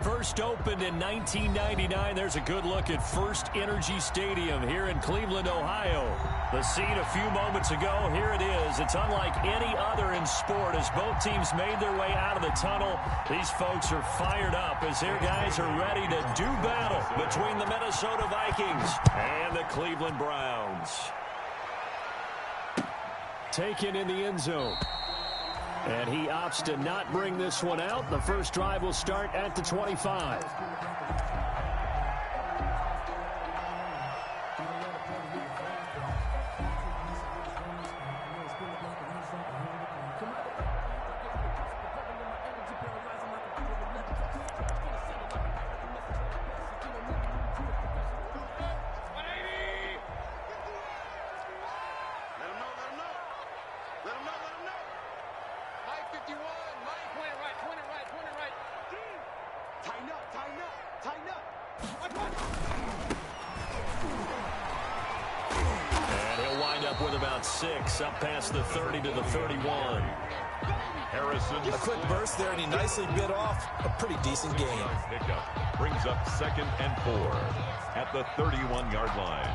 first opened in 1999. There's a good look at First Energy Stadium here in Cleveland, Ohio. The scene a few moments ago, here it is. It's unlike any other in sport as both teams made their way out of the tunnel. These folks are fired up as their guys are ready to do battle between the Minnesota Vikings and the Cleveland Browns. Taken in the end zone. And he opts to not bring this one out. The first drive will start at the 25. Up past the 30 to the 31. Harrison. A quick burst there, and he nicely bit off a pretty decent gain. Pickup brings up 2nd and 4 at the 31-yard line.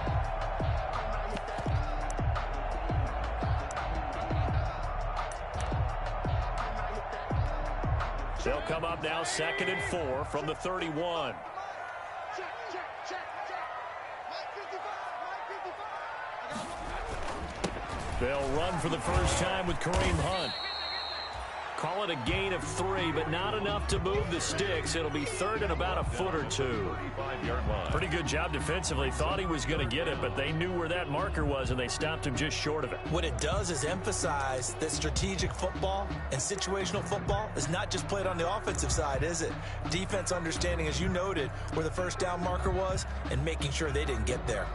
They'll come up now 2nd and 4 from the 31. They'll run for the first time with Kareem Hunt. Call it a gain of 3, but not enough to move the sticks. It'll be 3rd and about a foot or 2. Pretty good job defensively. Thought he was going to get it, but they knew where that marker was, and they stopped him just short of it. What it does is emphasize that strategic football and situational football is not just played on the offensive side, is it? Defense understanding, as you noted, where the first down marker was and making sure they didn't get there.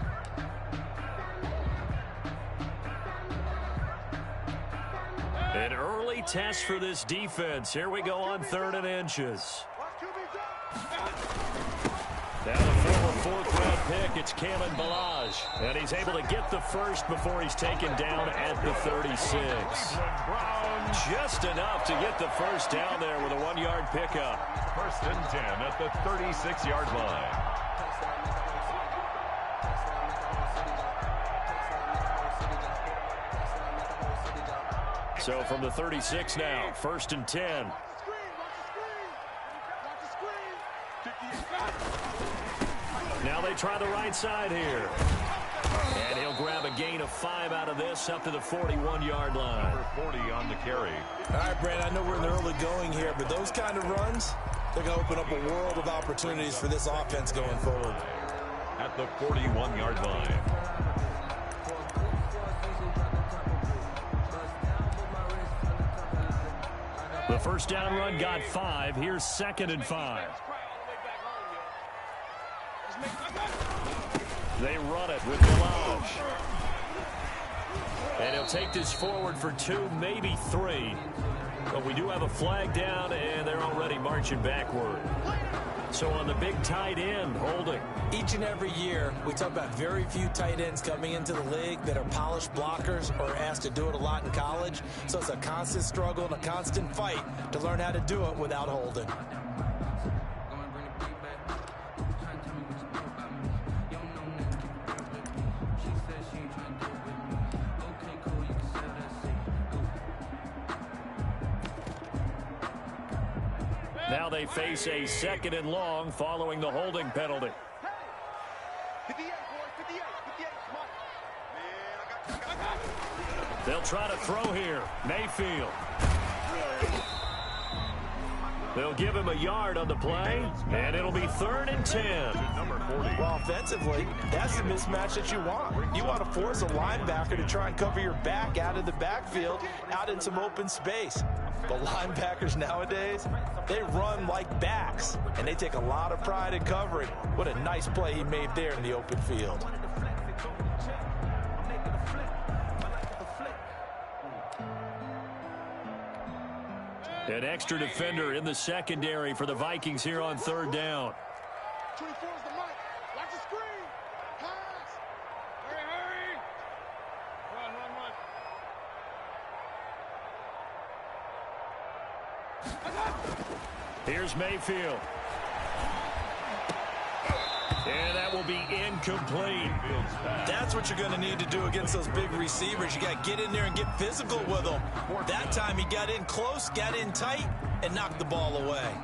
An early test for this defense. Here we go on 3rd and inches. Now the former 4th-round pick, it's Kalen Ballage. And he's able to get the first before he's taken down at the 36. Just enough to get the first down there with a 1-yard pickup. 1st and 10 at the 36-yard line. So from the 36 now, 1st and 10. Now they try the right side here. And he'll grab a gain of 5 out of this up to the 41-yard line. Number 40 on the carry. All right, Brad, I know we're in the early going here, but those kind of runs, they're going to open up a world of opportunities for this offense going forward. At the 41-yard line. The first down run got 5. Here's 2nd and 5. They run it with Ballage. And he'll take this forward for 2, maybe 3. But we do have a flag down, and they're already marching backward. So on the big tight end, holding. Each and every year, we talk about very few tight ends coming into the league that are polished blockers or asked to do it a lot in college. So it's a constant struggle and a constant fight to learn how to do it without holding. Now they face a 2nd and long following the holding penalty. They'll try to throw here. Mayfield. They'll give him a yard on the play, and it'll be 3rd and 10. Number 40. Well, offensively, that's the mismatch that you want. You want to force a linebacker to try and cover your back out of the backfield, out in some open space. The linebackers nowadays, they run like backs, and they take a lot of pride in covering. What a nice play he made there in the open field. An extra defender in the secondary for the Vikings here on 3rd down. 24 is the mic. Watch the screen. Pass. Hurry. Run. Here's Mayfield. And that will be incomplete. That's what you're going to need to do against those big receivers. You got to get in there and get physical with them. That time he got in close, got in tight, and knocked the ball away.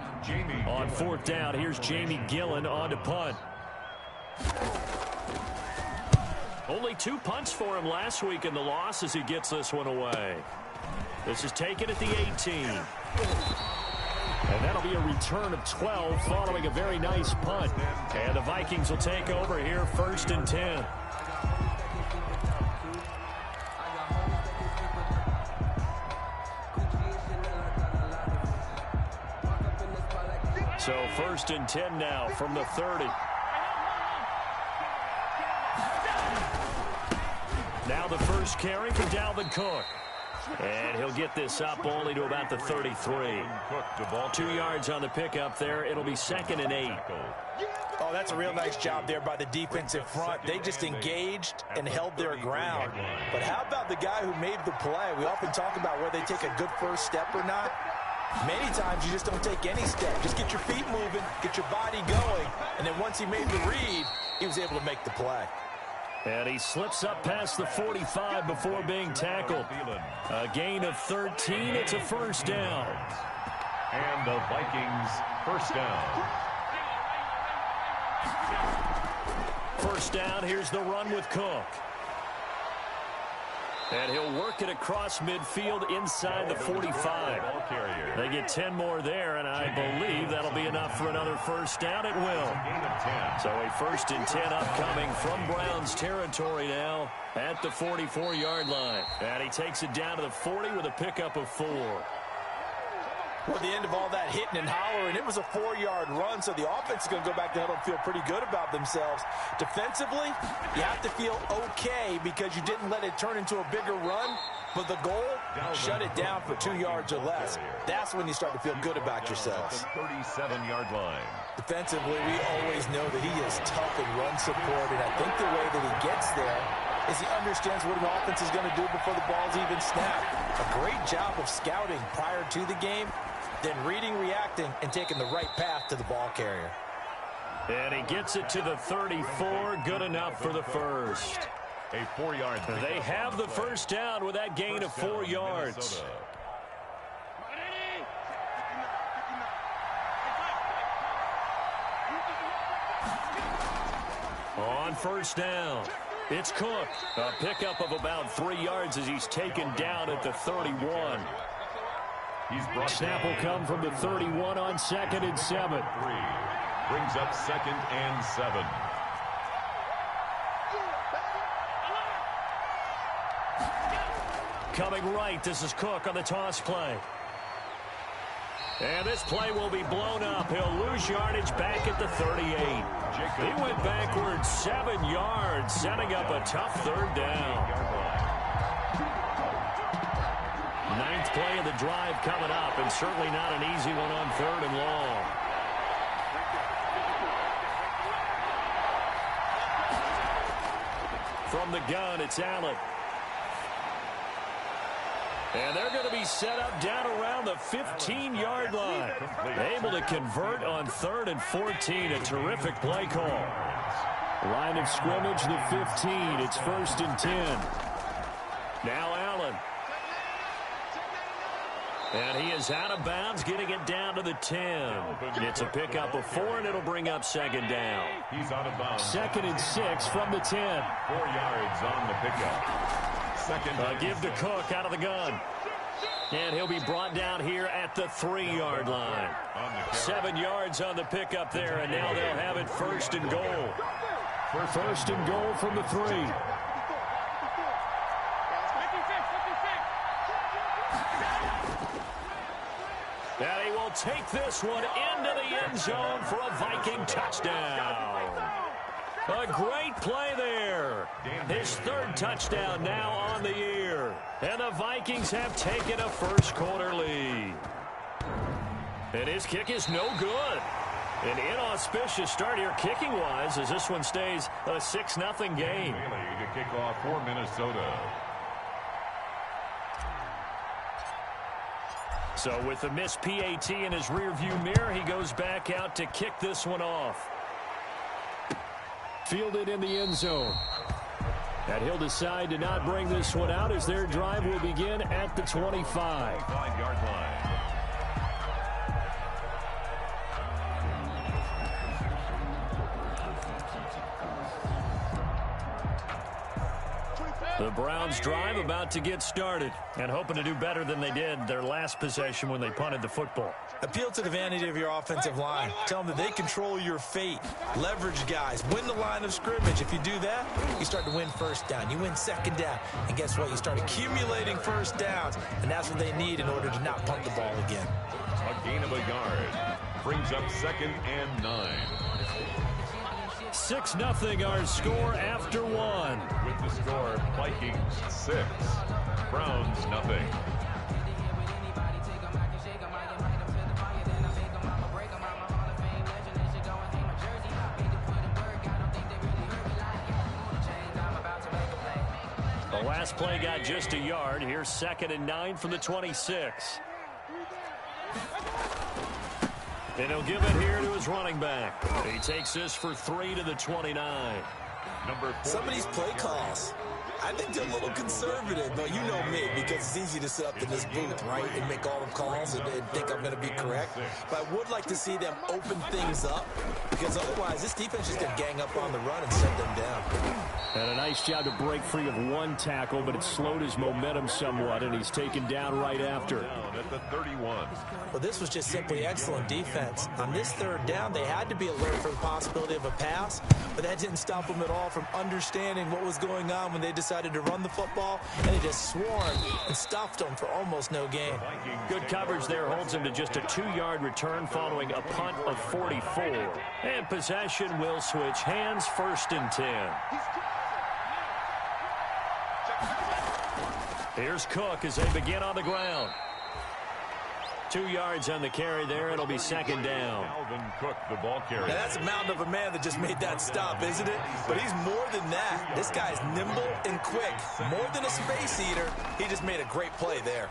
On fourth down, here's Jamie Gillen on to punt. Only 2 punts for him last week in the loss as he gets this one away. This is taken at the 18. And that'll be a return of 12 following a very nice punt. And the Vikings will take over here, 1st and 10. So 1st and 10 now from the 30. Now the first carry for Dalvin Cook. And he'll get this up only to about the 33. 2 yards on the pickup there. It'll be 2nd and 8. Oh, that's a real nice job there by the defensive front. They just engaged and held their ground. But how about the guy who made the play? We often talk about whether they take a good first step or not. Many times you just don't take any step. Just get your feet moving, get your body going, and then once he made the read, he was able to make the play. And he slips up past the 45 before being tackled. A gain of 13. It's a first down. And the Vikings first down. First down. Here's the run with Cook. And he'll work it across midfield inside the 45. They get 10 more there, and I believe that'll be enough for another first down. It will. So a 1st and 10 upcoming from Browns territory now at the 44-yard line. And he takes it down to the 40 with a pickup of 4. Well, at the end of all that hitting and hollering, it was a 4-yard run, so the offense is going to go back to huddle and feel pretty good about themselves. Defensively, you have to feel okay because you didn't let it turn into a bigger run, but the goal, shut it down for 2 yards or less. That's when you start to feel good about yourselves. 37-yard line. Defensively, we always know that he is tough and run support, and I think the way that he gets there is he understands what an offense is going to do before the ball's even snapped. A great job of scouting prior to the game, then reading, reacting, and taking the right path to the ball carrier. And he gets it to the 34. Good enough for the first. A 4-yard. They have the first down with that gain of 4 yards. On first down, it's Cook. A pickup of about 3 yards as he's taken down at the 31. Snap will come from the 31 on 2nd and 7. Brings up 2nd and 7. Coming right, this is Cook on the toss play. And this play will be blown up. He'll lose yardage back at the 38. He went backwards 7 yards, setting up a tough 3rd down. 9th play of the drive coming up, and certainly not an easy one on 3rd and long. From the gun, it's Allen. And they're going to be set up down around the 15-yard line. Able to convert on 3rd and 14. A terrific play call. Line of scrimmage, the 15. It's 1st and 10. Now Allen. And he is out of bounds, getting it down to the 10. It's a pickup of 4, and it'll bring up 2nd down. He's out of bounds. 2nd and 6 from the 10. 4 yards on the pickup. Give to Cook out of the gun. And he'll be brought down here at the 3-yard line. 7 yards on the pickup there, and now they'll have it 1st and goal. 1st and goal from the 3. And he will take this one into the end zone for a Viking touchdown. A great play there. His 3rd touchdown now on the year. And the Vikings have taken a first-quarter lead. And his kick is no good. An inauspicious start here kicking-wise as this one stays a 6-0 game. To kick off for Minnesota. So with the missed PAT in his rearview mirror, he goes back out to kick this one off. fielded in the end zone. And he'll decide to not bring this one out as their drive will begin at the 25. 5-yard line. The Browns' drive about to get started and hoping to do better than they did their last possession when they punted the football. Appeal to the vanity of your offensive line. Tell them that they control your fate. Leverage guys. Win the line of scrimmage. If you do that, you start to win first down. You win second down. And guess what? You start accumulating first downs. And that's what they need in order to not punt the ball again. A gain of a yard. Brings up 2nd and 9. 6-0 our score after one. With the score, Vikings 6, Browns 0. The last play got just a yard. Here's 2nd and 9 from the 26. And he'll give it here to his running back. He takes this for 3 to the 29. Some of these play calls, I think they're a little conservative, but you know me, because it's easy to sit up in this booth, right, and make all the calls and think I'm going to be correct. But I would like to see them open things up, because otherwise this defense is going to gang up on the run and set them down. And a nice job to break free of one tackle, but it slowed his momentum somewhat, and he's taken down right after. Down at the 31. Well, this was just simply excellent defense. On this 3rd down, they had to be alert for the possibility of a pass, but that didn't stop them at all from understanding what was going on when they decided to run the football, and they just swarmed and stuffed them for almost no gain. Good coverage there holds him to just a 2-yard return following a punt of 44. And possession will switch hands, 1st and 10. Here's Cook as they begin on the ground. 2 yards on the carry there. It'll be 2nd down. Alvin Cook, the ball carrier. Now that's a mountain of a man that just made that stop, isn't it? But he's more than that. This guy's nimble and quick. More than a space eater. He just made a great play there.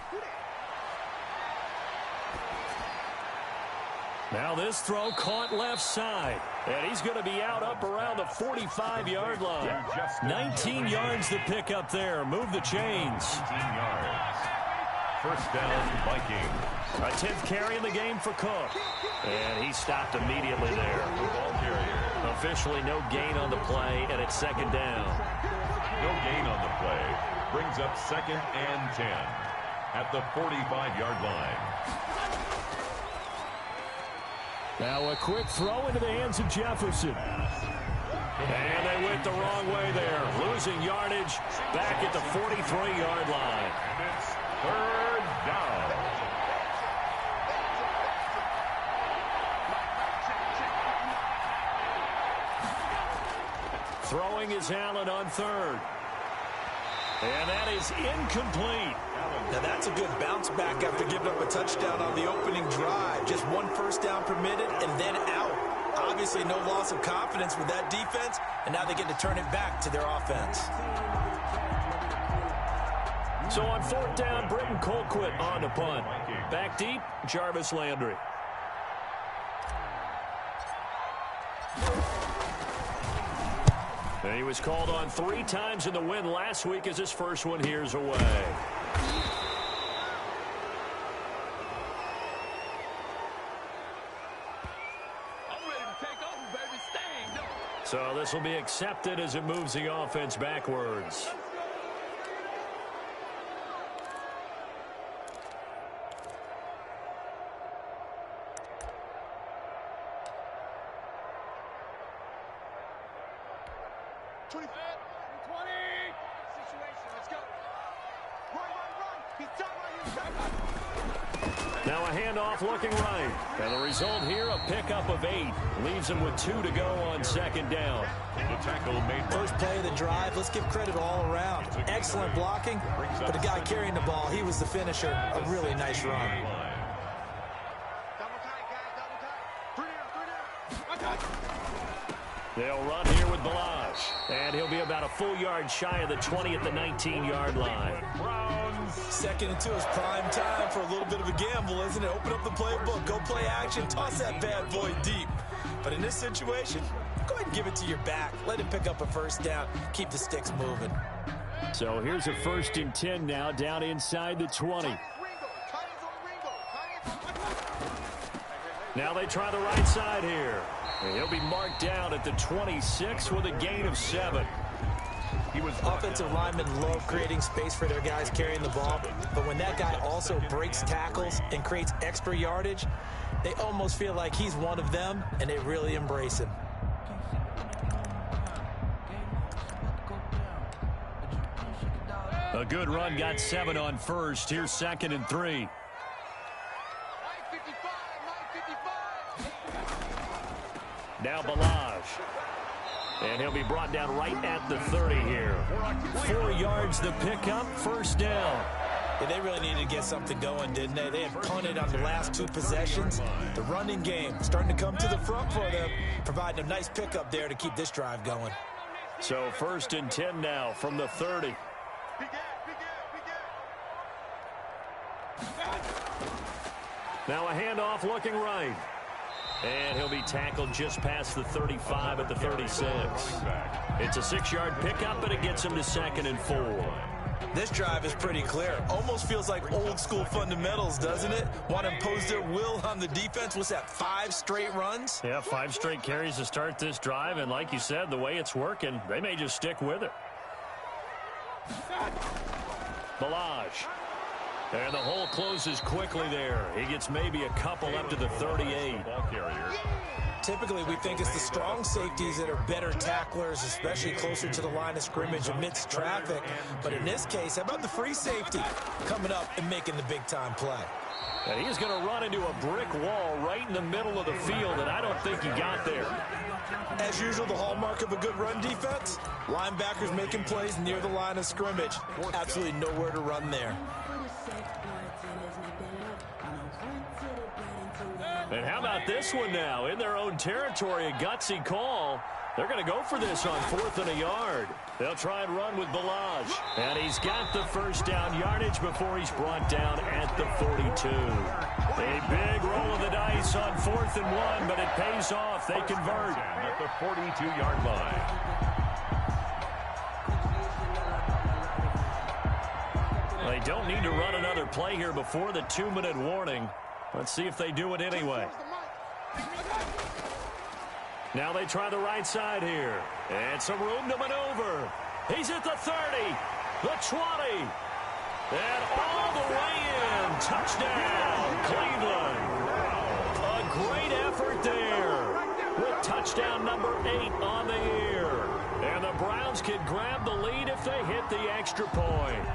Now this throw caught left side. And he's going to be out up around the 45-yard line. 19 yards to pick up there. Move the chains. 19 yards. 1st down, Vikings. A 10th carry in the game for Cook. And he stopped immediately there. The ball carrier. Officially no gain on the play, and it's 2nd down. No gain on the play. Brings up 2nd and 10 at the 45-yard line. Now a quick throw into the hands of Jefferson. And they went the wrong way there. Losing yardage back at the 43-yard line. And it's 3rd down. Throwing is Allen on 3rd. And that is incomplete. Now that's a good bounce back after giving up a touchdown on the opening drive. Just 1 first down permitted and then out. Obviously no loss of confidence with that defense, and now they get to turn it back to their offense. So on 4th down, Britton Colquitt on the punt. Back deep, Jarvis Landry. And he was called on 3 times in the win last week as his first one here's away. So this will be accepted as it moves the offense backwards. Now a handoff looking right. And the result here, a pickup of 8. Leaves him with 2 to go on 2nd down. The tackle made first play of the drive. Let's give credit all around. Excellent blocking, but the guy carrying the ball, he was the finisher. A really nice run. They'll run here with Balazs. And he'll be about a full yard shy of the 20 at the 19-yard line. Browns. 2nd and 2 is prime time for a little bit of a gamble, isn't it? Open up the playbook, go play action, toss that bad boy deep. But in this situation, go ahead and give it to your back. Let him pick up a first down. Keep the sticks moving. So here's a 1st and 10 now, down inside the 20. Now they try the right side here. And he'll be marked down at the 26 with a gain of 7. Offensive linemen love creating space for their guys carrying the ball, but when that guy also breaks tackles and creates extra yardage, they almost feel like he's one of them, and they really embrace him. A good run, got 7 on first. Here's 2nd and 3. Now Balaj. And he'll be brought down right at the 30 here. 4 yards the pickup, first down. Yeah, they really needed to get something going, didn't they? They had punted on the last 2 possessions. The running game starting to come to the front for them, providing a nice pickup there to keep this drive going. So 1st and 10 now from the 30. Now a handoff looking right. And he'll be tackled just past the 35 at the 36. It's a 6-yard pickup, but it gets him to 2nd and 4. This drive is pretty clear. Almost feels like old school fundamentals, doesn't it? Want to impose their will on the defense. What's that, 5 straight runs? Yeah, 5 straight carries to start this drive. And like you said, the way it's working, they may just stick with it. Balaj. And the hole closes quickly there. He gets maybe a couple up to the 38. Typically, we think it's the strong safeties that are better tacklers, especially closer to the line of scrimmage amidst traffic. But in this case, how about the free safety coming up and making the big-time play? And he's going to run into a brick wall right in the middle of the field, and I don't think he got there. As usual, the hallmark of a good run defense, linebackers making plays near the line of scrimmage. Absolutely nowhere to run there. And how about this one now? In their own territory, a gutsy call. They're going to go for this on 4th and a yard. They'll try and run with Balaj. And he's got the first down yardage before he's brought down at the 42. A big roll of the dice on 4th and 1, but it pays off. They convert. At the 42-yard line. They don't need to run another play here before the 2-minute warning. Let's see if they do it anyway. Now they try the right side here. And some room to maneuver. He's at the 30, the 20, and all the way in. Touchdown, Cleveland. A great effort there with touchdown number 8 on the year. And the Browns can grab the lead if they hit the extra point.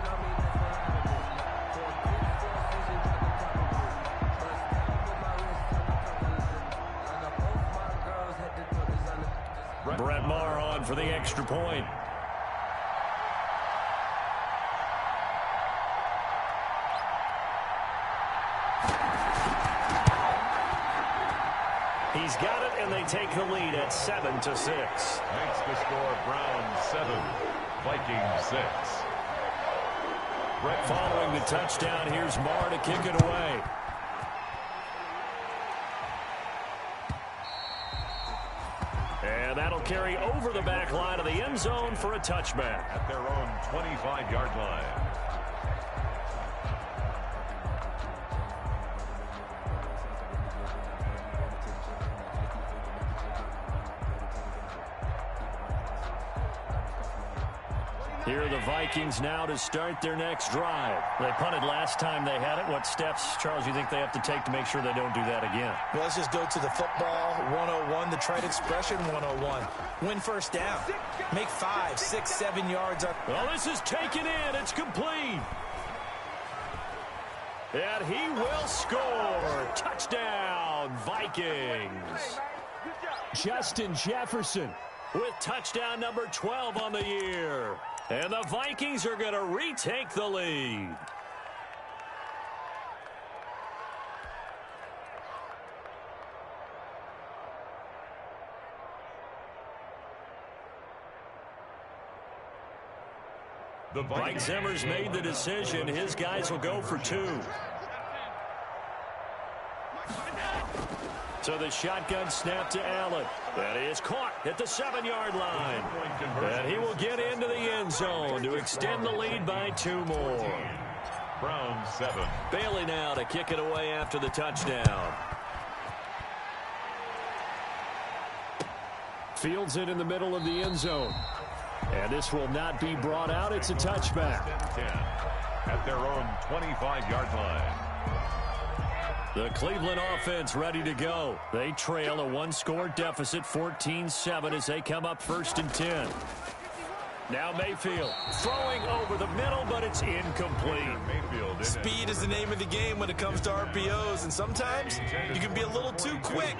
Brett Maher on for the extra point. He's got it, and they take the lead at 7-6. Makes the score Browns 7, Vikings 6. Brett following the touchdown. Here's Maher to kick it away. And that'll carry over the back line of the end zone for a touchback. At their own 25-yard line. Here are the Vikings now to start their next drive. They punted last time they had it. What steps, Charles, you think they have to take to make sure they don't do that again? Well, let's just go to the football 101, the trite expression 101. Win first down. Make 5, 6, 7 yards up. Well, this is taken in. It's complete. And he will score. Touchdown, Vikings. Justin Jefferson with touchdown number 12 on the year. And the Vikings are going to retake the lead. Mike Zimmer's made the decision. His guys will go for 2. So the shotgun snap to Allen. That is caught at the 7-yard line. And he will get into the end zone to extend the lead by 2 more. Browns 7. Bailey now to kick it away after the touchdown. Fields it in the middle of the end zone. And this will not be brought out. It's a touchback. 10 at their own 25-yard line. The Cleveland offense ready to go. They trail a 1-score deficit, 14-7, as they come up 1st and 10. Now Mayfield throwing over the middle, but it's incomplete. Speed is the name of the game when it comes to RPOs, and sometimes you can be a little too quick,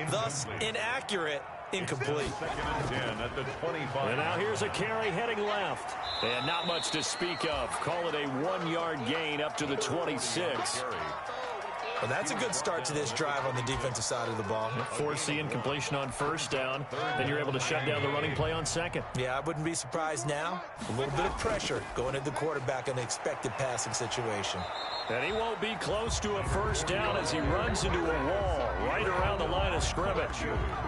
thus inaccurate. Incomplete. 2nd and 10 at the 25. And now here's a carry heading left. And not much to speak of. Call it a 1-yard gain up to the 26. Well, that's a good start to this drive on the defensive side of the ball. Force the incompletion on 1st down. Then you're able to shut down the running play on 2nd. Yeah, I wouldn't be surprised now. A little bit of pressure going at the quarterback in an expected passing situation. And he won't be close to a 1st down as he runs into a wall right around the line of scrimmage.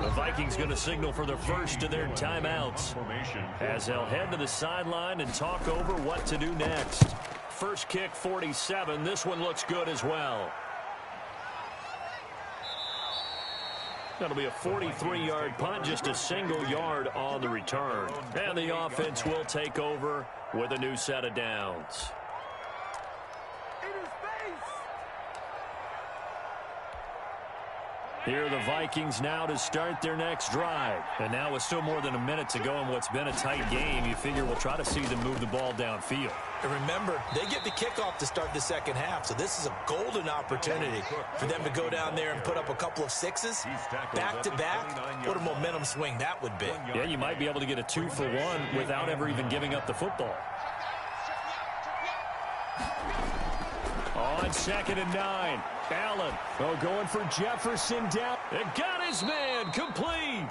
The Vikings going to signal for their first of their timeouts as they'll head to the sideline and talk over what to do next. First kick, 47. This one looks good as well. That'll be a 43-yard punt, just a single yard on the return. And the offense will take over with a new set of downs. Here are the Vikings now to start their next drive. And now with still more than a minute to go in what's been a tight game, you figure we'll try to see them move the ball downfield. And remember, they get the kickoff to start the second half, so this is a golden opportunity for them to go down there and put up a couple of 6s back-to-back. What a momentum swing that would be. Yeah, you might be able to get a 2-for-1 without ever even giving up the football. On 2nd and 9. Allen, going for Jefferson down. It got his man complete.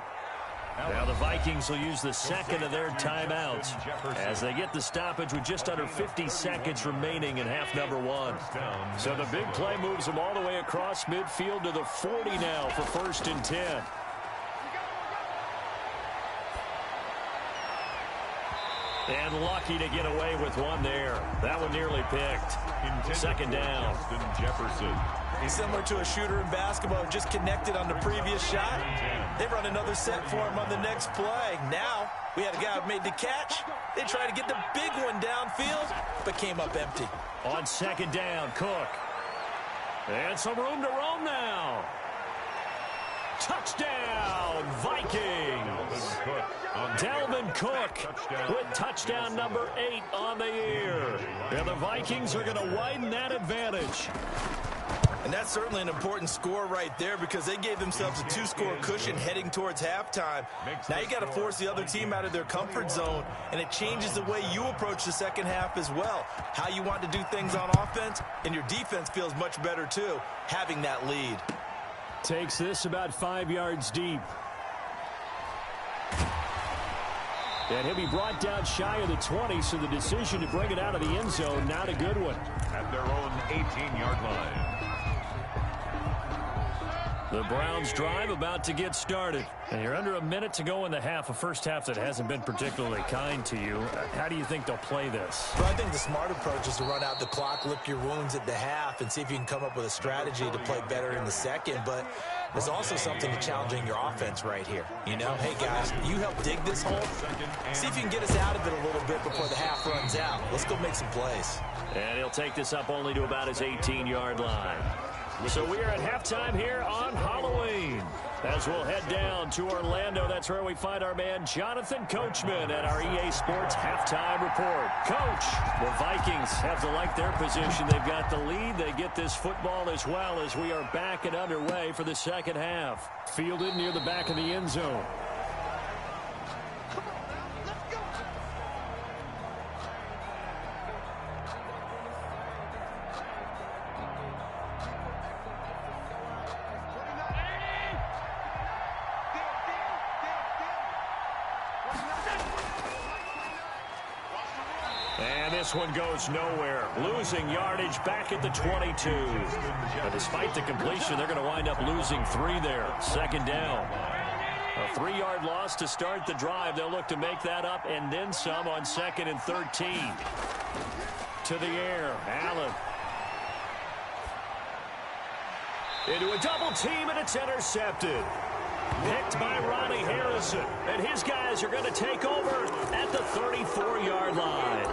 Now the Vikings will use the 2nd of their timeouts as they get the stoppage with just under 50 seconds remaining in half number 1. So the big play moves them all the way across midfield to the 40 now for 1st and 10. And lucky to get away with one there. That one nearly picked. 2nd down. Jefferson. Similar to a shooter in basketball, just connected on the previous shot. They run another set for him on the next play. Now, we had a guy who made the catch. They tried to get the big one downfield, but came up empty. On 2nd down, Cook. And some room to roam now. Touchdown, Vikings. Dalvin Cook with touchdown number 8 on the year. And the Vikings are going to widen that advantage. And that's certainly an important score right there because they gave themselves a 2-score cushion heading towards halftime. Now you got to force the other team out of their comfort zone, and it changes the way you approach the second half as well. How you want to do things on offense, and your defense feels much better too, having that lead. Takes this about 5 yards deep. And he'll be brought down shy of the 20, so the decision to bring it out of the end zone, not a good one. At their own 18-yard line. The Browns drive about to get started. And you're under a minute to go in the half, a first half that hasn't been particularly kind to you. How do you think they'll play this? Well, I think the smart approach is to run out the clock, lick your wounds at the half, and see if you can come up with a strategy to play better in the second. But there's also something to challenging your offense right here. You know, hey, guys, you help dig this hole. See if you can get us out of it a little bit before the half runs out. Let's go make some plays. And he'll take this up only to about his 18-yard line. So we are at halftime here on Halloween. As we'll head down to Orlando, that's where we find our man Jonathan Coachman at our EA Sports Halftime Report. Coach, the Vikings have to like their position. They've got the lead. They get this football as well as we are back and underway for the second half. Fielded near the back of the end zone. this one goes nowhere. Losing yardage back at the 22. But despite the completion, they're going to wind up losing 3 there. Second down. A 3-yard loss to start the drive. They'll look to make that up and then some on 2nd and 13. To the air. Allen. Into a double team, and it's intercepted. Picked by Ronnie Harrison. And his guys are going to take over at the 34-yard line.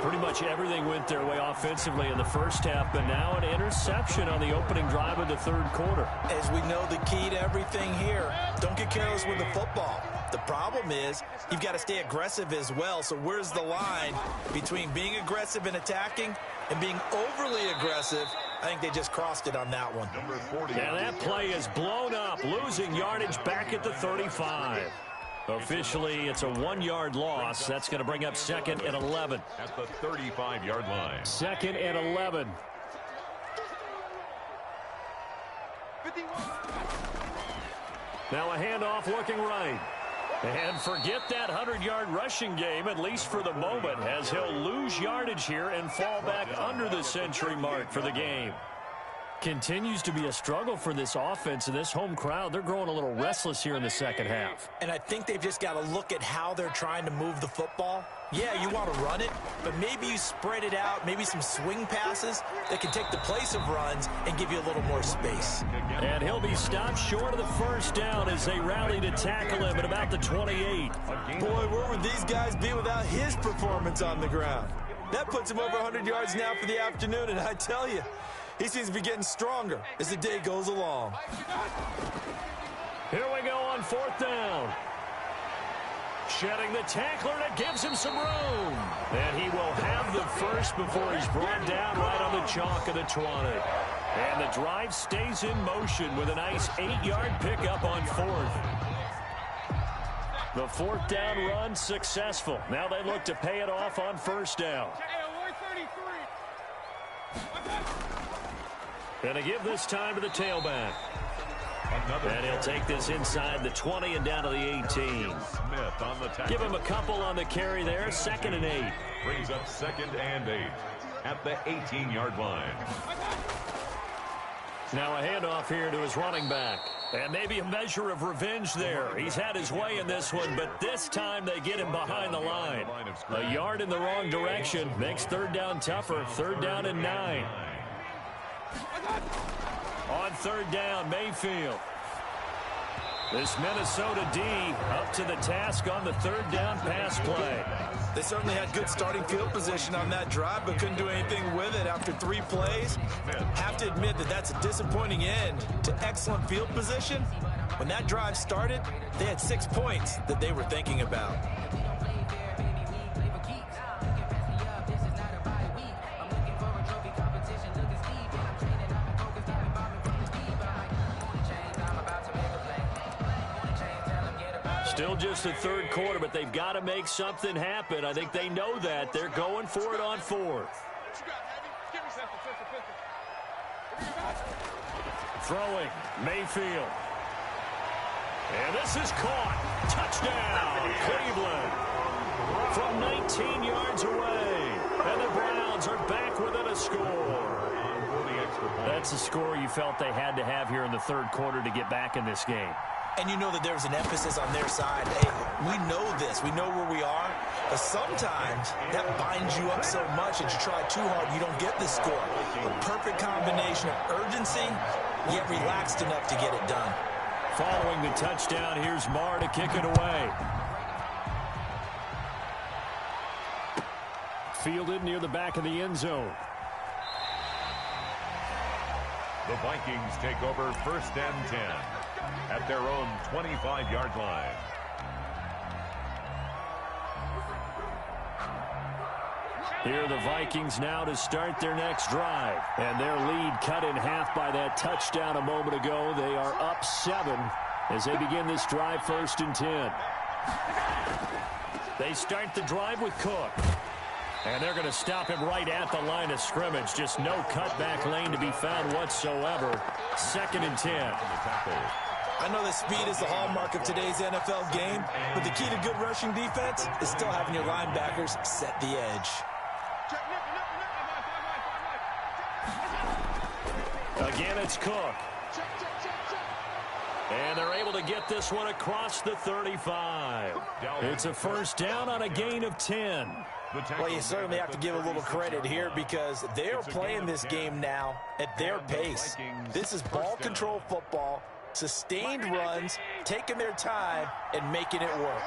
Pretty much everything went their way offensively in the first half, but now an interception on the opening drive of the third quarter. As we know, the key to everything here, don't get careless with the football. The problem is you've got to stay aggressive as well. So where's the line between being aggressive and attacking and being overly aggressive? I think they just crossed it on that one. And that play is blown up, losing yardage back at the 35. Officially, it's a 1-yard loss. That's going to bring up 2nd and 11. At the 35-yard line. 2nd and 11. Now a handoff looking right. And forget that 100-yard rushing game, at least for the moment, as he'll lose yardage here and fall back under the century mark for the game. Continues to be a struggle for this offense and this home crowd. They're growing a little restless here in the second half. And I think they've just got to look at how they're trying to move the football. Yeah, you want to run it, but maybe you spread it out, maybe some swing passes that can take the place of runs and give you a little more space. And he'll be stopped short of the first down as they rally to tackle him at about the 28. Boy, where would these guys be without his performance on the ground? That puts him over 100 yards now for the afternoon, and I tell you, he seems to be getting stronger as the day goes along. Here we go on 4th down. Shedding the tackler, and it gives him some room. And he will have the first before he's brought down right on the chalk of the 20. And the drive stays in motion with a nice 8-yard pickup on 4th. The 4th down run successful. Now they look to pay it off on 1st down. And to give this time to the tailback. And he'll take this inside the 20 and down to the 18. Smith on the tackle. Give him a couple on the carry there. 2nd and 8. Brings up 2nd and 8 at the 18-yard line. Now a handoff here to his running back. And maybe a measure of revenge there. He's had his way in this one, but this time they get him behind the line. A yard in the wrong direction makes 3rd down tougher. 3rd down and 9. On 3rd down, Mayfield. This Minnesota D up to the task on the 3rd down pass play. They certainly had good starting field position on that drive, but couldn't do anything with it after 3 plays. Have to admit that that's a disappointing end to excellent field position. When that drive started, they had 6 points that they were thinking about. Still just the 3rd quarter, but they've got to make something happen. I think they know that. They're going for it on 4th. Throwing, Mayfield. And this is caught. Touchdown, Cleveland. From 19 yards away. And the Browns are back within a score. That's a score you felt they had to have here in the 3rd quarter to get back in this game. And you know that there's an emphasis on their side. Hey, we know this. We know where we are. But sometimes that binds you up so much that you try too hard, you don't get the score. A perfect combination of urgency, yet relaxed enough to get it done. Following the touchdown, here's Marr to kick it away. Fielded near the back of the end zone. The Vikings take over 1st and 10 at their own 25-yard line. Here are the Vikings now to start their next drive. And their lead cut in half by that touchdown a moment ago. They are up 7 as they begin this drive 1st and 10. They start the drive with Cook. And they're going to stop him right at the line of scrimmage. Just no cutback lane to be found whatsoever. 2nd and 10. I know that speed is the hallmark of today's NFL game, but the key to good rushing defense is still having your linebackers set the edge. Again, it's Cook. And they're able to get this one across the 35. It's a first down on a gain of 10. Well, you certainly have to give a little credit here because they're playing this game now at their pace. This is ball control football, sustained runs, taking their time, and making it work.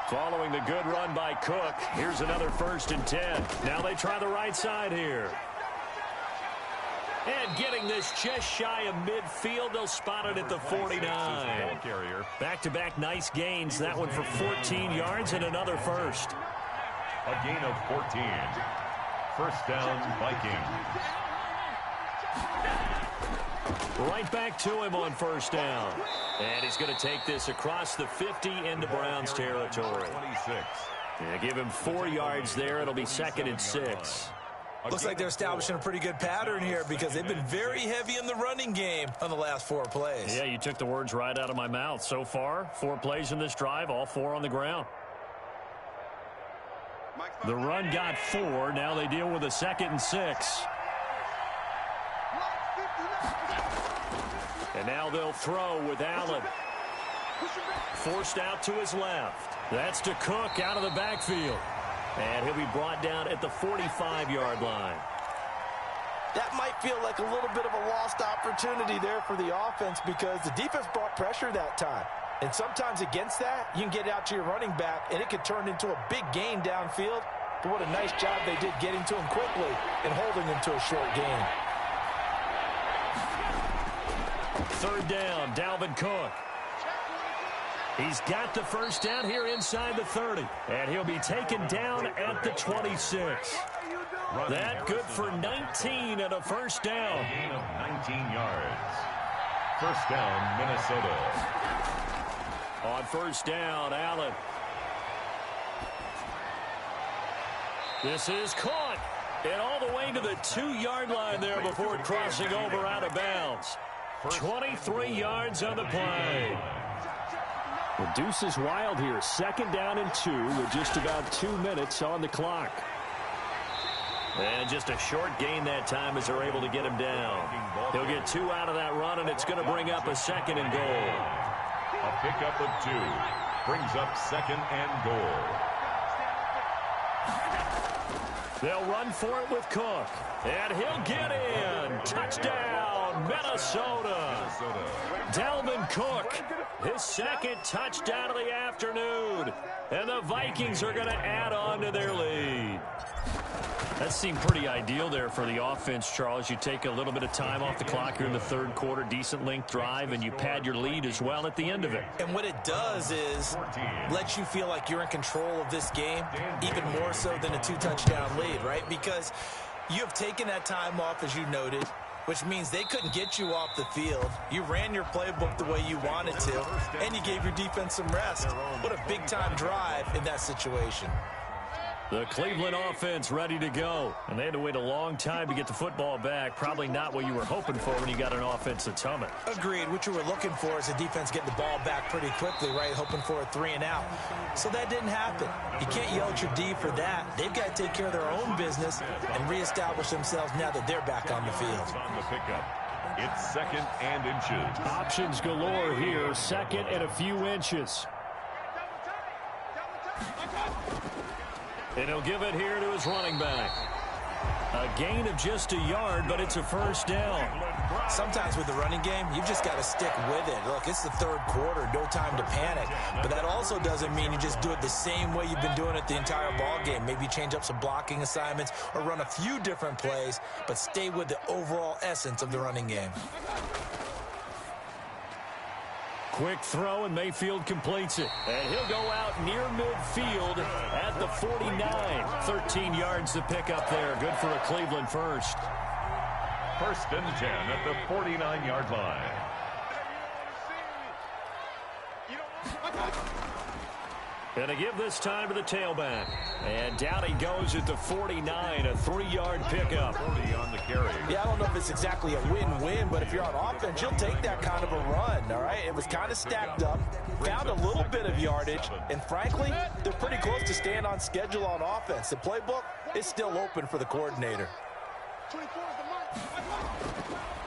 Following the good run by Cook, here's another 1st and 10. Now they try the right side here. And getting this just shy of midfield, they'll spot it at the 49. Back-to-back nice gains. That one for 14 yards and another first. A gain of 14. First down, Vikings. Right back to him on first down. And he's going to take this across the 50 into Browns territory. 26. Yeah, give him 4 yards there. It'll be 2nd and 6. Looks like they're establishing a pretty good pattern here because they've been very heavy in the running game on the last 4 plays. Yeah, you took the words right out of my mouth. So far, 4 plays in this drive, all 4 on the ground. The run got 4. Now they deal with a 2nd and 6. And now they'll throw with Allen. Forced out to his left. That's to Cook out of the backfield. And he'll be brought down at the 45-yard line. That might feel like a little bit of a lost opportunity there for the offense because the defense brought pressure that time. And sometimes against that, you can get out to your running back, and it could turn into a big gain downfield. But what a nice job they did getting to him quickly and holding him to a short gain. 3rd down, Dalvin Cook. He's got the first down here inside the 30. And he'll be taken down at the 26. That good for 19 and a first down. A gain of 19 yards. First down, Minnesota. On first down, Allen. This is caught. And all the way to the 2-yard line there before crossing over out of bounds. 23 yards on the play. The deuce is wild here. 2nd down and 2 with just about 2 minutes on the clock. And just a short gain that time as they're able to get him down. He'll get 2 out of that run, and it's going to bring up a 2nd and goal. A pickup of 2 brings up 2nd and goal. They'll run for it with Cook. And he'll get in. Touchdown, Minnesota. Dalvin Cook, his 2nd touchdown of the afternoon. And the Vikings are going to add on to their lead. That seemed pretty ideal there for the offense, Charles. You take a little bit of time off the clock here in the 3rd quarter, decent length drive, and you pad your lead as well at the end of it. And what it does is lets you feel like you're in control of this game, even more so than a 2-touchdown lead, right? Because you have taken that time off, as you noted, which means they couldn't get you off the field. You ran your playbook the way you wanted to, and you gave your defense some rest. What a big-time drive in that situation. The Cleveland offense ready to go. And they had to wait a long time to get the football back. Probably not what you were hoping for when you got an offense that's humming. Agreed. What you were looking for is the defense getting the ball back pretty quickly, right? Hoping for a 3 and out. So that didn't happen. You can't yell at your D for that. They've got to take care of their own business and reestablish themselves now that they're back on the field. On the pickup. It's 2nd and inches. Options galore here. 2nd and a few inches. And he'll give it here to his running back. A gain of just a yard, but it's a first down. Sometimes with the running game, you've just got to stick with it. Look, it's the 3rd quarter, no time to panic. But that also doesn't mean you just do it the same way you've been doing it the entire ball game. Maybe change up some blocking assignments or run a few different plays, but stay with the overall essence of the running game. Quick throw, and Mayfield completes it. And he'll go out near midfield at the 49. 13 yards to pick up there. Good for a Cleveland first. 1st and 10 at the 49-yard line. And to give this time to the tailback. And down he goes at the 49, a 3-yard pickup. 40 on the carry. Yeah, I don't know if it's exactly a win-win, but if you're on offense, you'll take that kind of a run, all right? It was kind of stacked up, found a little bit of yardage, and frankly, they're pretty close to staying on schedule on offense. The playbook is still open for the coordinator. 24 is the mark.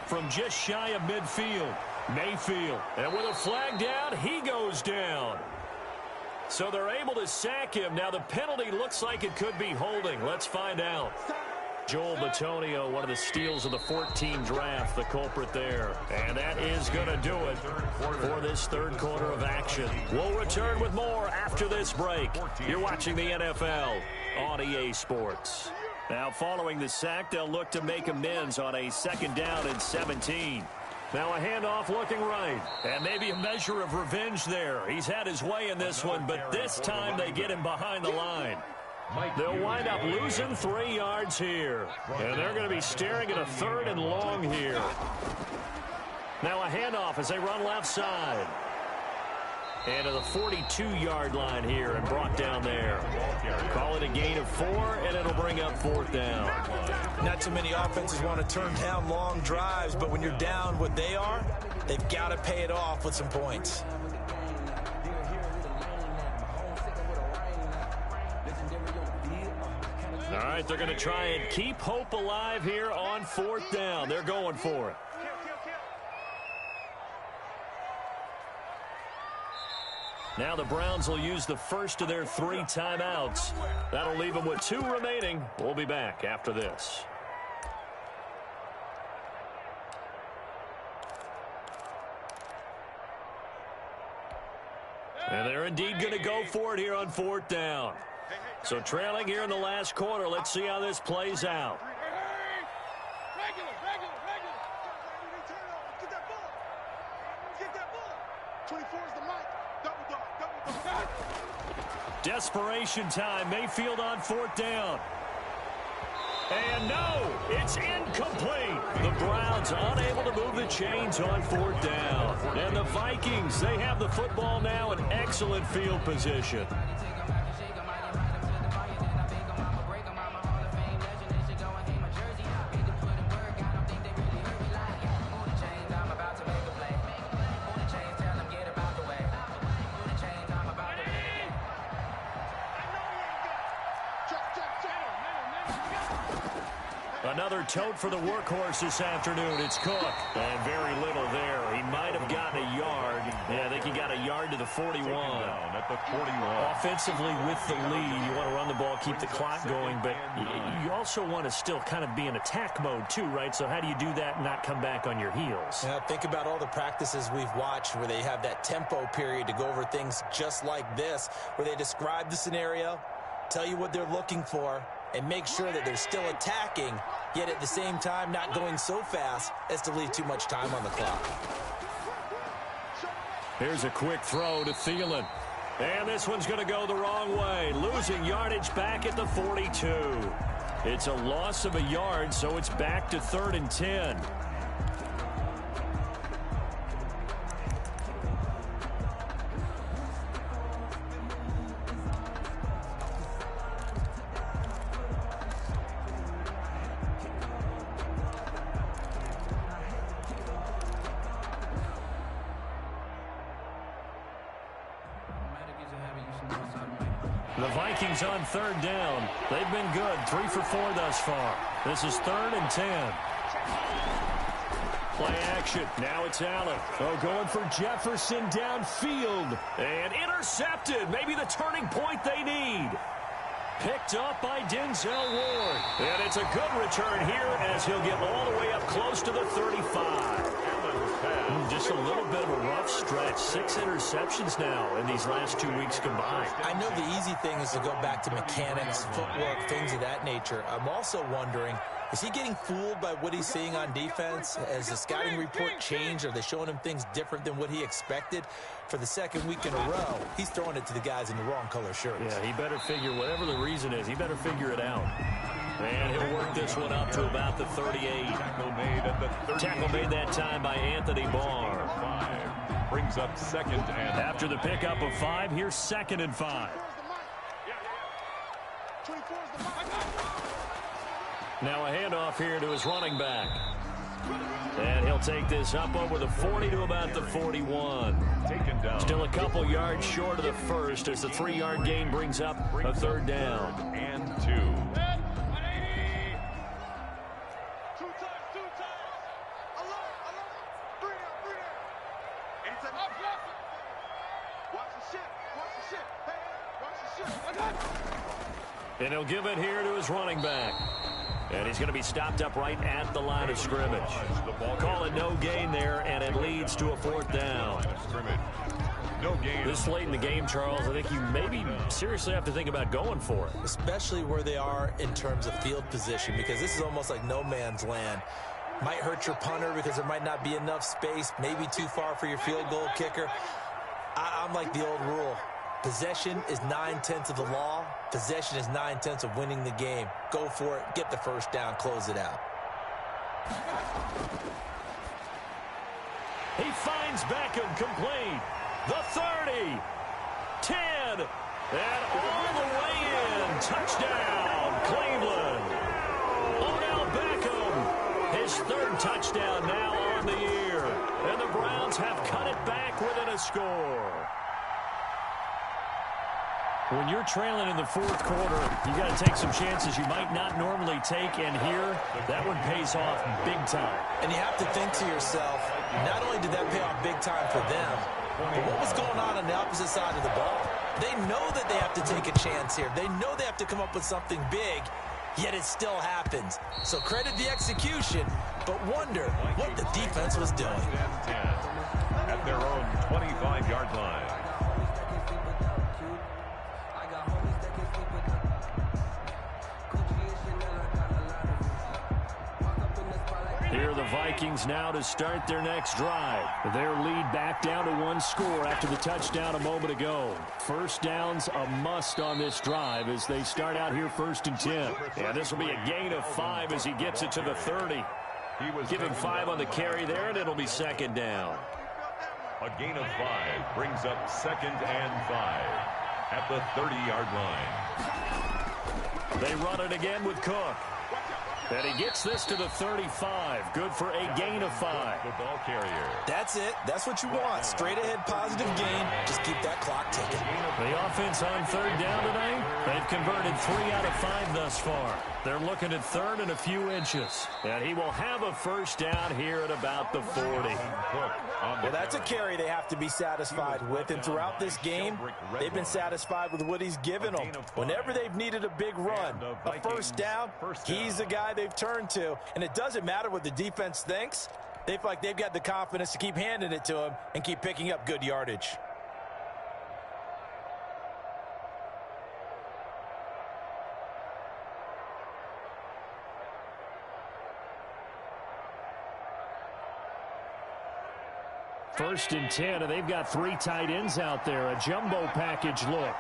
From just shy of midfield, Mayfield. And with a flag down, he goes down. So they're able to sack him. Now the penalty looks like it could be holding. Let's find out. Joel Bitonio, one of the steals of the 14 draft, the culprit there. And that is going to do it for this third quarter of action. We'll return with more after this break. You're watching the NFL on EA Sports. Now following the sack, they'll look to make amends on a 2nd down and 17. Now a handoff looking right. And maybe a measure of revenge there. He's had his way in this one, but this time they get him behind the line. They'll wind up losing 3 yards here. And they're going to be staring at a 3rd and long here. Now a handoff as they run left side. And to the 42-yard line here and brought down there. Call it a gain of 4, and it'll bring up 4th down. Not too many offenses want to turn down long drives, but when you're down what they are, they've got to pay it off with some points. All right, they're going to try and keep hope alive here on 4th down. They're going for it. Now the Browns will use the first of their 3 timeouts. That'll leave them with 2 remaining. We'll be back after this. And they're indeed going to go for it here on 4th down. So trailing here in the last quarter. Let's see how this plays out. Regular. Get that ball. 24 is the mic. Double dog. Desperation time. Mayfield on 4th down. And no, it's incomplete. The Browns unable to move the chains on 4th down. And the Vikings, they have the football now in excellent field position. Another tote for the workhorse this afternoon. It's Cook. And very little there. He might have gotten a yard. Yeah, I think he got a yard to the 41. At the 41. Offensively with the lead, you want to run the ball, keep the clock going, but you also want to still kind of be in attack mode too, right? So how do you do that and not come back on your heels? Yeah, think about all the practices we've watched where they have that tempo period to go over things just like this, where they describe the scenario, tell you what they're looking for, and make sure that they're still attacking, yet at the same time not going so fast as to leave too much time on the clock. Here's a quick throw to Thielen. And this one's going to go the wrong way. Losing yardage back at the 42. It's a loss of a yard, so it's back to 3rd and 10. The Vikings on 3rd down. They've been good. 3 for 4 thus far. This is 3rd and 10. Play action. Now it's Allen. Oh, going for Jefferson downfield. And intercepted. Maybe the turning point they need. Picked up by Denzel Ward. And it's a good return here as he'll get all the way up close to the 35. Just a little bit of a rough stretch. 6 interceptions now in these last 2 weeks combined. I know the easy thing is to go back to mechanics, footwork, things of that nature. I'm also wondering, is he getting fooled by what he's seeing on defense? Has the scouting report changed? Are they showing him things different than what he expected? For the 2nd week in a row, he's throwing it to the guys in the wrong color shirts. Yeah, he better figure, whatever the reason is, he better figure it out. And he'll work this one up to about the 38. Tackle made at the 38. Tackle made that time by Anthony Barr. brings up 2nd and After the pickup of 5, here's 2nd and 5. 24 is the mic. Now a handoff here to his running back. And he'll take this up over the 40 to about the 41. taken down. Still a couple yards short of the first as the 3-yard gain brings up a 3rd down. And 2. And he'll give it here to his running back. And he's going to be stopped up right at the line of scrimmage. Call it no gain there, and it leads to a 4th down. No gain. This late in the game, Charles, I think you maybe seriously have to think about going for it. Especially where they are in terms of field position, because this is almost like no man's land. Might hurt your punter because there might not be enough space, maybe too far for your field goal kicker. I'm like the old rule. Possession is 9/10 of the law. Possession is 9/10 of winning the game. Go for it. Get the first down. Close it out. He finds Beckham complete. The 30. 10. And all the way in. Touchdown, Cleveland. Odell Beckham. His 3rd touchdown now on the year. And the Browns have cut it back within a score. When you're trailing in the 4th quarter, you got to take some chances you might not normally take, and here, that one pays off big time. And you have to think to yourself, not only did that pay off big time for them, but what was going on the opposite side of the ball? They know that they have to take a chance here. They know they have to come up with something big, yet it still happens. So credit the execution, but wonder what the defense was doing. 10 at their own 25-yard line. Here are the Vikings now to start their next drive. Their lead back down to 1 score after the touchdown a moment ago. First down's a must on this drive as they start out here 1st and 10. And this will be a gain of 5 as he gets it to the 30. Give him 5 on the carry there, and it'll be 2nd down. A gain of 5 brings up 2nd and 5 at the 30-yard line. They run it again with Cook. And he gets this to the 35. Good for a gain of 5. The ball carrier. That's it. That's what you want. Straight ahead positive gain. Just keep that clock ticking. The offense on 3rd down tonight, they've converted 3 out of 5 thus far. They're looking at 3rd and a few inches. And he will have a first down here at about the 40. Well, that's a carry they have to be satisfied with. And throughout this game, they've been satisfied with what he's given them. Whenever they've needed a big run, a first down, he's the guy they've turned to. And it doesn't matter what the defense thinks. They feel like they've got the confidence to keep handing it to him and keep picking up good yardage. First and 10, and they've got 3 tight ends out there. A jumbo package look.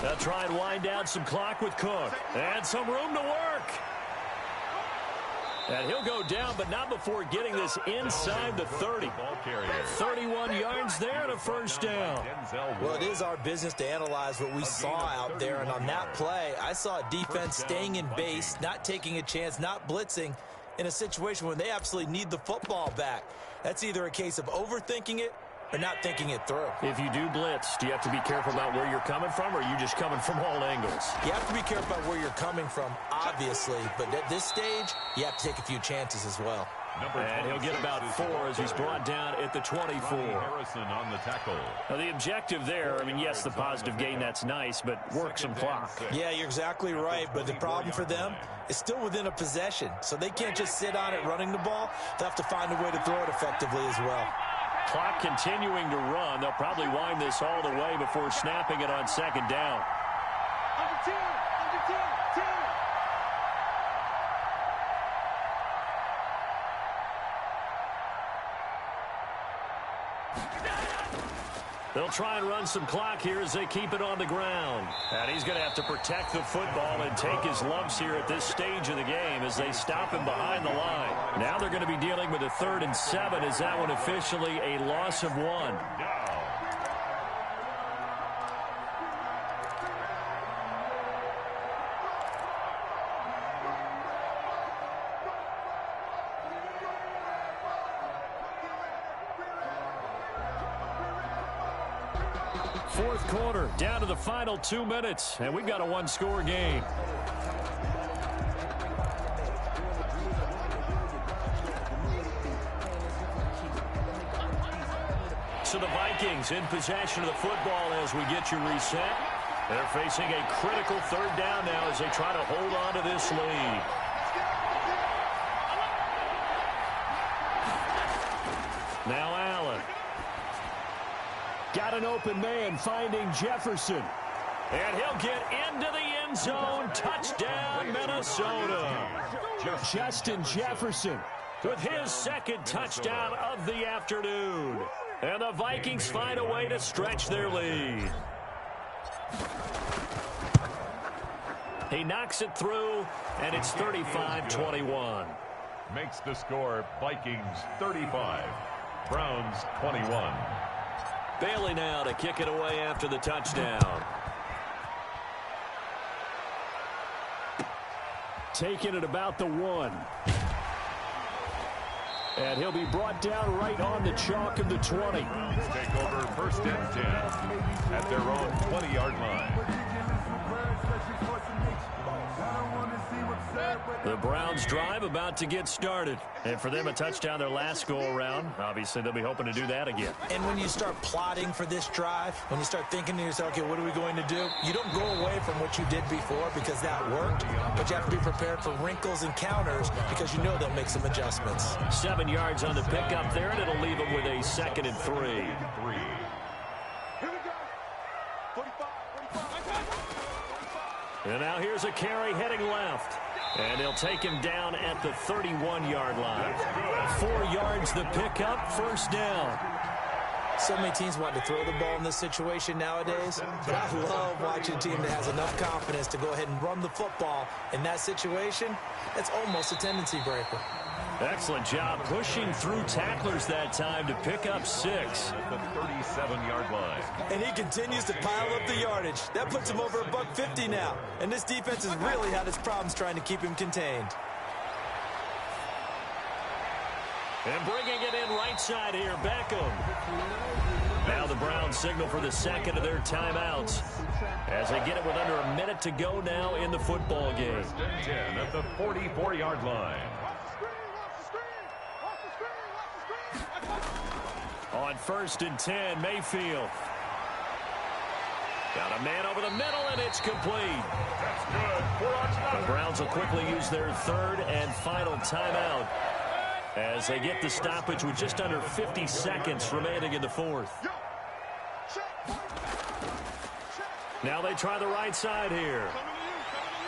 They'll try and wind down some clock with Cook. And some room to work. And he'll go down, but not before getting this inside the 30. 31 yards there and a first down. Well, it is our business to analyze what we saw out there. And on that play, I saw a defense staying in base, not taking a chance, not blitzing, in a situation when they absolutely need the football back. That's either a case of overthinking it or not thinking it through. If you do blitz, do you have to be careful about where you're coming from, or are you just coming from all angles? You have to be careful about where you're coming from, obviously, but at this stage, you have to take a few chances as well. And he'll get about 4 as he's brought down at the 24. Harrison on the tackle. Now, the objective there, I mean, yes, the positive gain, that's nice, but work some clock. Yeah, you're exactly right, but the problem for them is still within a possession, so they can't just sit on it running the ball. They'll have to find a way to throw it effectively as well. Clock continuing to run. They'll probably wind this all the way before snapping it on 2nd down. Under 10, under 10, 10. They'll try and run some clock here as they keep it on the ground. And he's going to have to protect the football and take his lumps here at this stage of the game as they stop him behind the line. Now they're going to be dealing with a 3rd and 7 as that one officially a loss of 1. Fourth quarter, down to the final 2 minutes, and we've got a one-score game. So the Vikings in possession of the football as we get you reset. They're facing a critical 3rd down now as they try to hold on to this lead. Now Allen. Got an open man finding Jefferson. And he'll get into the end zone. Touchdown, Minnesota. Justin Jefferson with his 2nd touchdown of the afternoon. And the Vikings find a way to stretch their lead. He knocks it through, and it's 35-21. Makes the score Vikings 35, Browns 21. Bailey now to kick it away after the touchdown. Taking it about the 1. And he'll be brought down right on the chalk of the 20. Take over 1st and 10 at their own 20-yard line. The Browns drive about to get started. And for them, a touchdown their last go-around. Obviously, they'll be hoping to do that again. And when you start plotting for this drive, when you start thinking to yourself, okay, what are we going to do? You don't go away from what you did before because that worked, but you have to be prepared for wrinkles and counters because you know they'll make some adjustments. 7 yards on the pickup there, and it'll leave them with a 2nd and 3. Here we go. 45. And now here's a carry heading left. And they'll take him down at the 31-yard line. 4 yards the pickup, 1st down. So many teams want to throw the ball in this situation nowadays, but I love watching a team that has enough confidence to go ahead and run the football. In that situation, that's almost a tendency breaker. Excellent job pushing through tacklers that time to pick up 6. At the 37-yard line. And he continues to pile up the yardage. That puts him over $150 now. And this defense has really had its problems trying to keep him contained. And bringing it in right side here, Beckham. Now the Browns signal for the 2nd of their timeouts as they get it with under a minute to go now in the football game. 10 at the 44-yard line. On 1st and 10, Mayfield. Got a man over the middle, and it's complete. That's good. The Browns will quickly use their 3rd and final timeout as they get the stoppage with just under 50 seconds remaining in the 4th. Now they try the right side here.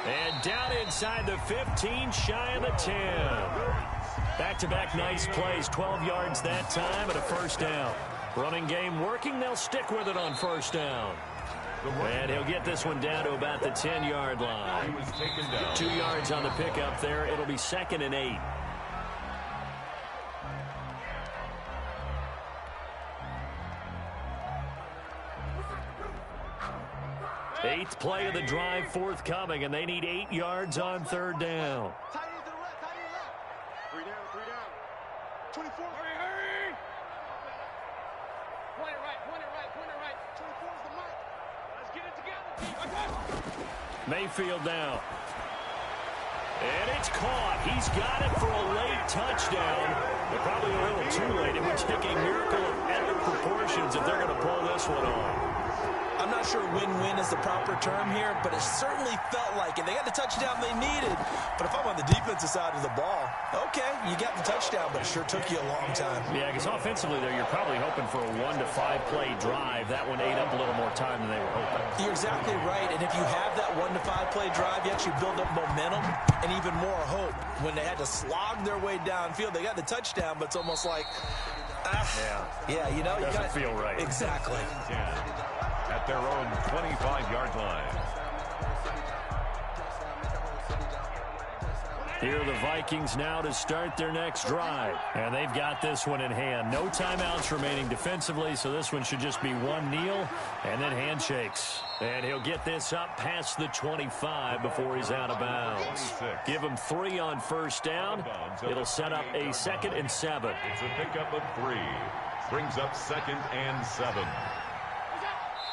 And down inside the 15, shy of the 10. Back-to-back nice plays, 12 yards that time and a 1st down. Running game working, they'll stick with it on 1st down. And he'll get this one down to about the 10-yard line. 2 yards on the pickup there. It'll be 2nd and 8. Eighth play of the drive forthcoming, and they need 8 yards on 3rd down. Tight end to the left. 3 down. 24. Hurry. Point it right. 24 is the mic. Let's get it together. Mayfield now. And it's caught. He's got it for a late touchdown. But probably a little too late. It would take a miracle of epic proportions if they're going to pull this one off. I'm not sure win-win is the proper term here, but it certainly felt like it. They got the touchdown they needed. But if I'm on the defensive side of the ball, okay, you got the touchdown, but it sure took you a long time. Yeah, because offensively there, you're probably hoping for a 1 to 5 play drive. That one ate up a little more time than they were hoping. You're exactly right. And if you have that 1 to 5 play drive, you actually build up momentum and even more hope. When they had to slog their way downfield, they got the touchdown, but it's almost like, Yeah, you know, doesn't feel right. Exactly. 10 at their own 25-yard line. Here are the Vikings now to start their next drive. And they've got this one in hand. No timeouts remaining defensively, so this one should just be one kneel and then handshakes. And he'll get this up past the 25 before he's out of bounds. Give him 3 on first down. It'll set up a 2nd and 7. It's a pickup of 3. Brings up 2nd and 7.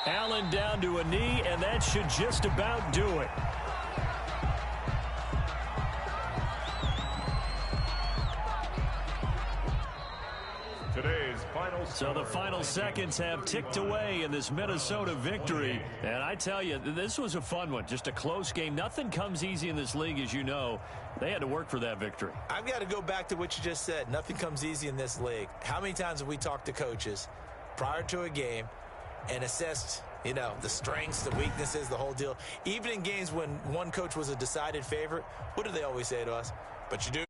Allen down to a knee, and that should just about do it. So the final seconds have ticked away in this Minnesota victory. And I tell you, this was a fun one. Just a close game. Nothing comes easy in this league, as you know. They had to work for that victory. I've got to go back to what you just said. Nothing comes easy in this league. How many times have we talked to coaches prior to a game and assessed, you know, the strengths, the weaknesses, the whole deal? Even in games when one coach was a decided favorite, what do they always say to us? But you do